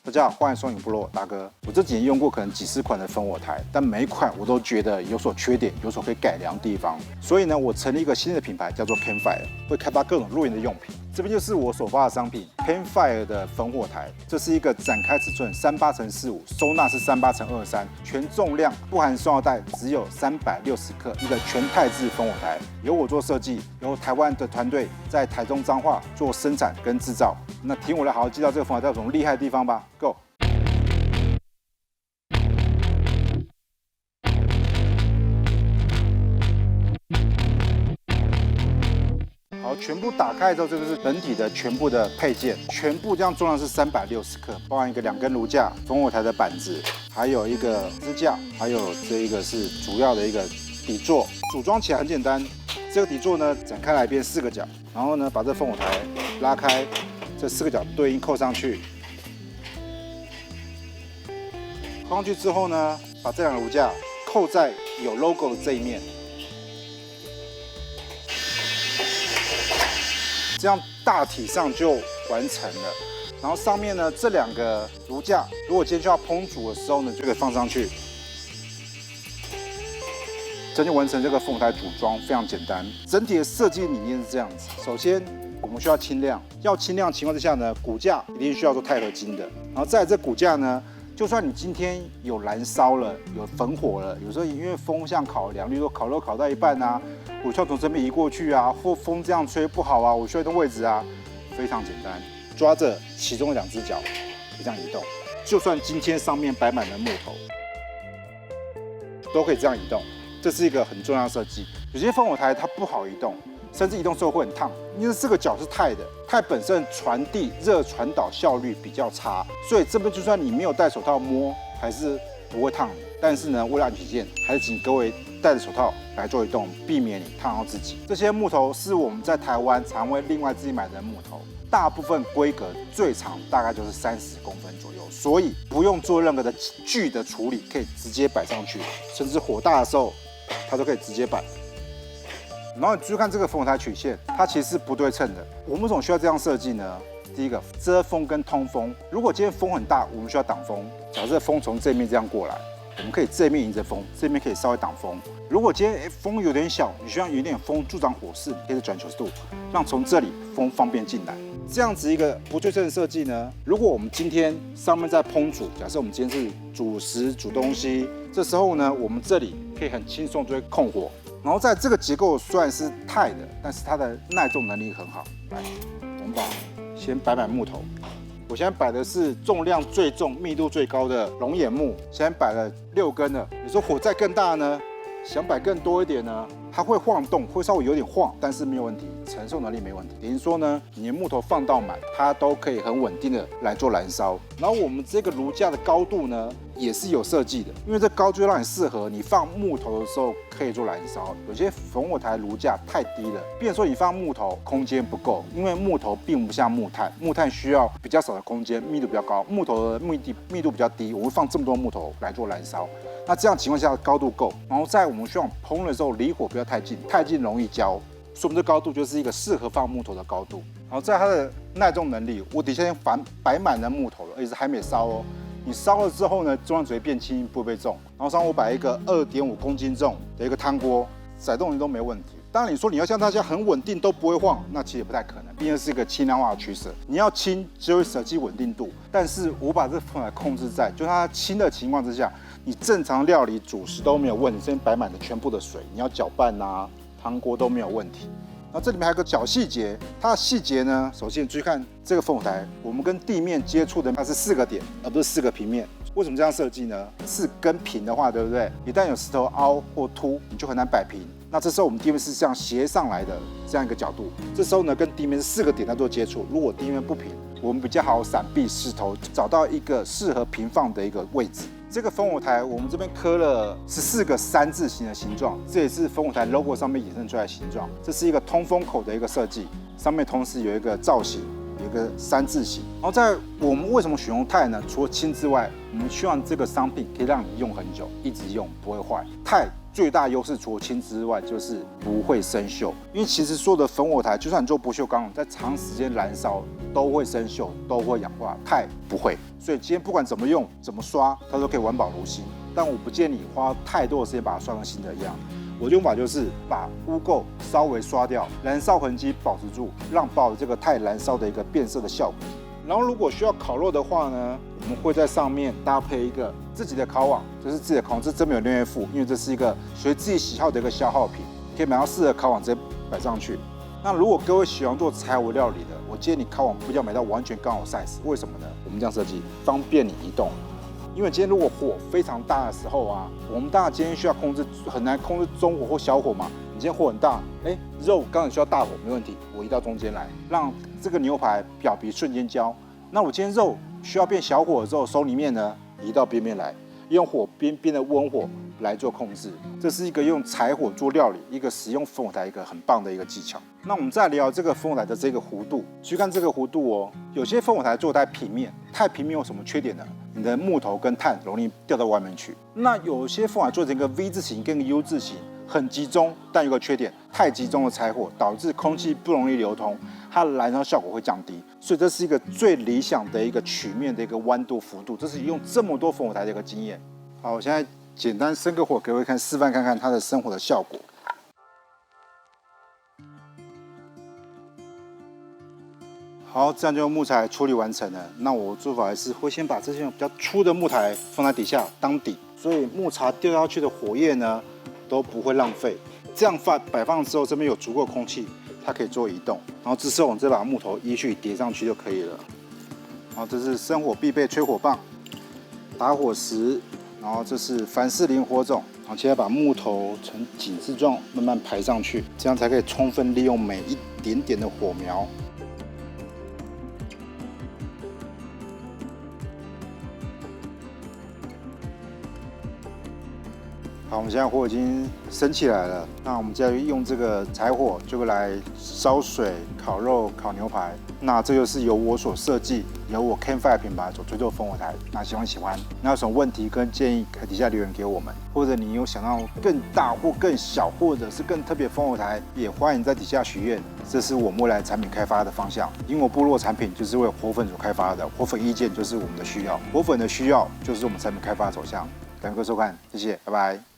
大家好，欢迎收影部落大哥。我这几年用过可能几十款的烽火台，但每一款我都觉得有所缺点，有所可以改良的地方。所以呢，我成立一个新的品牌，叫做 Campfire， 会开发各种露营的用品。这边就是我首发的商品 Campfire 的烽火台，这是一个展开尺寸38×45，收纳是38×23，全重量不含双腰带，只有360克，一个全钛制烽火台，由我做设计，由台湾的团队在台中彰化做生产跟制造。那听我来好好介绍这个烽火台有什么厉害的地方吧 ，Go！好，全部打开之后，这个是本体的全部的配件，全部这样重量是360克，包含一个2根炉架、烽火台的板子，还有一个支架，还有这一个是主要的一个底座。组装起来很简单，这个底座呢展开来变4个角，然后呢把这烽火台拉开，这4个角对应扣上去。扣上去之后呢，把这2个炉架扣在有 logo 的这一面。这样大体上就完成了。然后上面呢，这2个炉架，如果今天需要烹煮的时候呢，就可以放上去，这就完成这个烽火台组装，非常简单。整体的设计理念是这样子：首先，我们需要轻量，要轻量的情况之下呢，骨架一定需要做钛合金的。然后再来这骨架呢，就算你今天有燃烧了，有焚火了，有时候因为风向考量，例如说烤肉烤到一半啊，我需要从这边移过去啊，或风这样吹不好啊，我需要一个位置啊，非常简单，抓着其中2只脚，就这样移动。就算今天上面摆满了木头，都可以这样移动。这是一个很重要的设计。有些烽火台它不好移动，甚至移动之后会很烫，因为这个角是钛的，钛本身传递热传导效率比较差，所以这边就算你没有戴手套摸，还是不会烫你。但是呢，为了安全起见，还是请各位戴着手套来做移动，避免你烫到自己。这些木头是我们在台湾常会另外自己买的木头，大部分规格最长大概就是30公分左右，所以不用做任何的锯的处理，可以直接摆上去，甚至火大的时候，它都可以直接摆。然后你注意看这个烽火台曲线，它其实是不对称的。我们为什么需要这样设计呢？第一个，遮风跟通风。如果今天风很大，我们需要挡风。假设风从这面这样过来，我们可以这面迎着风，这面可以稍微挡风。如果今天风有点小，你需要有点风助长火势，你可以转90度，让从这里风方便进来。这样子一个不对称的设计呢，如果我们今天上面在烹煮，假设我们今天是煮食煮东西，这时候呢，我们这里可以很轻松就会控火。然后在这个结构虽然是钛的，但是它的耐重能力很好。来，我们先摆满木头。我现在摆的是重量最重、密度最高的龙眼木，现在摆了6根了。你说火再更大呢？想摆更多一点呢？它会晃动，会稍微有点晃，但是没有问题，承受能力没问题。等于说呢，你的木头放到满，它都可以很稳定的来做燃烧。然后我们这个炉架的高度呢，也是有设计的，因为这高就让你适合你放木头的时候可以做燃烧。有些烽火台炉架太低了，变成说你放木头空间不够，因为木头并不像木炭，木炭需要比较少的空间，密度比较高，木头的密度比较低，我会放这么多木头来做燃烧。那这样情况下高度够，然后在我们需要烹的时候离火不要太近，太近容易焦，所以我们这高度就是一个适合放木头的高度。然后在它的耐重能力，我底下已经摆满了木头了，而且是还没烧哦。你烧了之后呢，重量只会变轻，不会被重。然后上面我摆一个2.5公斤重的一个汤锅，甩动都没问题。当然你说你要像大家很稳定都不会晃，那其实也不太可能，毕竟是一个轻量化的取舍。你要轻就会舍弃稳定度，但是我把这烽火台控制在，就它轻的情况之下，你正常料理煮食都没有问题，这边摆满了全部的水，你要搅拌啊，汤锅都没有问题。然后这里面还有个小细节，它的细节呢，首先注意看这个烽火台，我们跟地面接触的它是4个点，而不是4个平面。为什么这样设计呢？4根平的话，对不对？一旦有石头凹或凸，你就很难摆平。那这时候我们地面是这样斜上来的这样一个角度，这时候呢跟地面是4个点在做接触。如果地面不平，我们比较好闪避石头，找到一个适合平放的一个位置。这个烽火台我们这边刻了14个3字形的形状，这也是烽火台 logo 上面衍生出来的形状。这是一个通风口的一个设计，上面同时有一个造型，有一个3字形。然后在我们为什么选用钛呢？除了轻之外，我们希望这个商品可以让你用很久，一直用不会坏。钛最大优势除了轻之外，就是不会生锈。因为其实所有的烽火台，就算你做不锈钢，在长时间燃烧都会生锈，都会氧化，钛不会。所以今天不管怎么用、怎么刷，它都可以完保如新。但我不建议你花太多的时间把它刷成新的一样。我的用法就是把污垢稍微刷掉，燃烧痕迹保持住，让保有这个钛燃烧的一个变色的效果。然后如果需要烤肉的话呢，我们会在上面搭配一个自己的烤网，就是自己的烤网，这真没有另外付，因为这是一个随自己喜好的一个消耗品，可以买到适合烤网直接摆上去。那如果各位喜欢做柴火料理的，我建议你烤网不要买到完全刚好 size， 为什么呢？我们这样设计方便你移动。因为今天如果火非常大的时候啊，我们当然今天需要控制，很难控制中火或小火嘛。你今天火很大，肉刚好需要大火，没问题，我移到中间来，让这个牛排表皮瞬间焦。那我今天肉需要变小火的时候，手里面呢移到边边来，用火边边的温火来做控制。这是一个用柴火做料理，一个使用烽火台一个很棒的一个技巧。那我们再聊这个烽火台的这个弧度，去看这个弧度哦。有些烽火台做太平面，太平面有什么缺点呢？你的木头跟碳容易掉到外面去。那有些烽火台做成一个 V 字形跟一个 U 字形，很集中，但有个缺点，太集中的柴火导致空气不容易流通，它的燃烧效果会降低。所以这是一个最理想的一个曲面的一个弯度幅度，这是用这么多烽火台的一个经验。好，我现在简单生个火，给各位看示范看看它的生火的效果。好，这样就用木材处理完成了。那我做法还是会先把这些比较粗的木材放在底下当底，所以木材掉下去的火焰呢都不会浪费。这样摆放之后，这边有足够空气，它可以做移动。然后这时候我们再把木头依序叠上去就可以了。然后这是生火必备吹火棒、打火石，然后这是凡士林火种。然后接着把木头呈井字状慢慢排上去，这样才可以充分利用每一点点的火苗。好，我们现在火已经升起来了，那我们再用这个柴火就来烧水、烤肉、烤牛排。那这就是由我所设计，由我 Campfire 品牌所推出的烽火台。那喜欢，那有什么问题跟建议，可以底下留言给我们，或者你有想要更大或更小，或者是更特别的烽火台，也欢迎在底下许愿。这是我们未来产品开发的方向。因为我部落产品就是为火粉所开发的，火粉意见就是我们的需要，火粉的需要就是我们产品开发的走向。感谢各位收看，谢谢，拜拜。